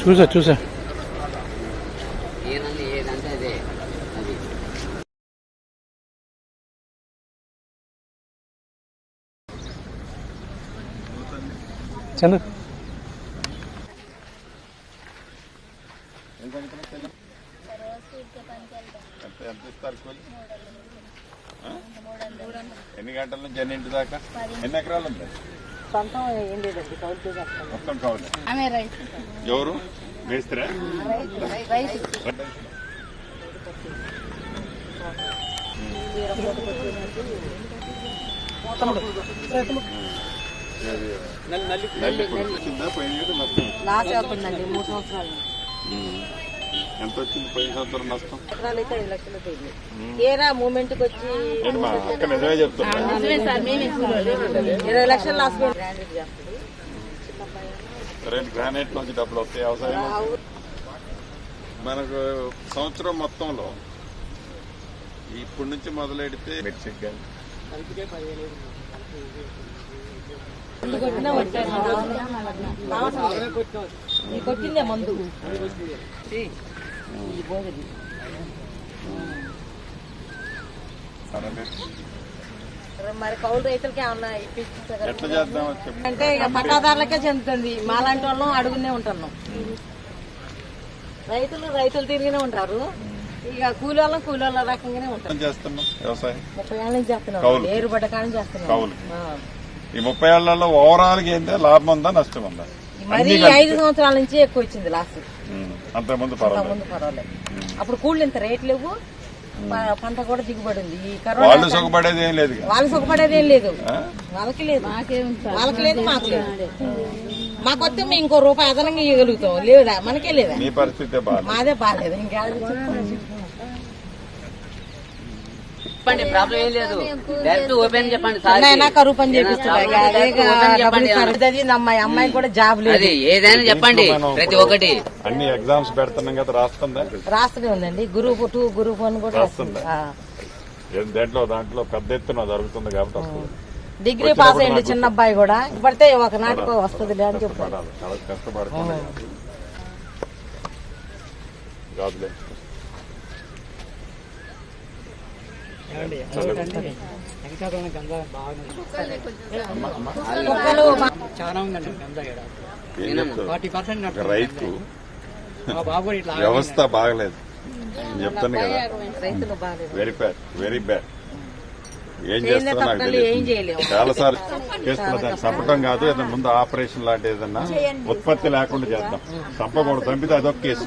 చూసా ఏదంటే అదే అది చందు ఎన్ని గంటల నుంచి ఎన్నింటి దాకా ఎన్ని ఎకరాలు ఉంటాయి? మొత్తం కౌలు. ఎవరు వేస్తారా? ఎంత వచ్చింది పోయిన సంవత్సరం నష్టం? మూమెంట్ కి వచ్చి నిజమే చెప్తున్నా. 20 లక్షలు లాస్. గ్రానైట్ నుంచి డబ్బులు వస్తాయి వ్యవసాయం. మనకు సంవత్సరం మొత్తంలో ఇప్పటి నుంచి మొదలెడితే మిర్చికి కానీ కొట్టిందే మందు. మరి కౌలు రైతులకి ఏమన్నా ఇప్పించారు అంటే ఇక పట్టాదారులకే చెందుతుంది. మాలాంటి వాళ్ళం అడుగునే ఉంటున్నాం. రైతులు తిరిగినే ఉంటారు. ఇక కూలి వాళ్ళ రకంగానే ఉంటారు. 30 ఏళ్ళ నుంచి చేస్తున్నాం. ఏరుబడ్డ కానీ చేస్తున్నాం. ఈ 30 ఏళ్లలో ఓవరాల్ గా ఏంటంటే లాభం ఉందా నష్టం ఉందా? మరి 5 సంవత్సరాల నుంచి ఎక్కువ వచ్చింది లాస్ట్. అంతకుముందు పర్వాలేదు. అప్పుడు కూళ్ళు ఇంత రేట్ లేవు. పంట కూడా దిగుబడి ఉంది. వాళ్ళు సుఖపడేది ఏం లేదు. వాళ్ళకి లేదు. మాకు లేదు. మాకు వస్తే మేము ఇంకో రూపాయి అదనంగా ఇవ్వగలుగుతాం. లేదా మనకే లేదా? మీ పరిస్థితి మాదే బాగాలేదు. ఇంకా ప్రాబ్లం ఏం లేదు. డైరెక్ట్ ఓపెన్ చెప్పండి. కరువు పని చేపిస్తాడు. అమ్మాయి కూడా జాబ్ లేదు. ఏదైనా చెప్పండి. ప్రతి ఒక్కటి అన్ని ఎగ్జామ్స్ పెడుతున్నాం కదా. రాస్తూనే ఉందండి. గ్రూప్ 2 గ్రూప్ 1 కూడా రాస్తుంది. దాంట్లో పెద్ద ఎత్తున జరుగుతుంది కాబట్టి డిగ్రీ పాస్ అయ్యింది చిన్న అబ్బాయి కూడా. పడితే ఒక నాటికి వస్తుంది అని చెప్పారు. చాలా కష్టపడుతుంది. రైతు వ్యవస్థ బాగలేదు చెప్తాను కదా. Very bad. ఏం చేస్తున్నా నాకు తెలియదు. చాలా సార్లు చేస్తున్నా. చంపటం కాదు, ఏదైనా ముందు ఆపరేషన్ లాంటి ఏదన్నా ఉత్పత్తి లేకుండా చేద్దాం. చంపకూడదు. చంపితే అదొక కేసు.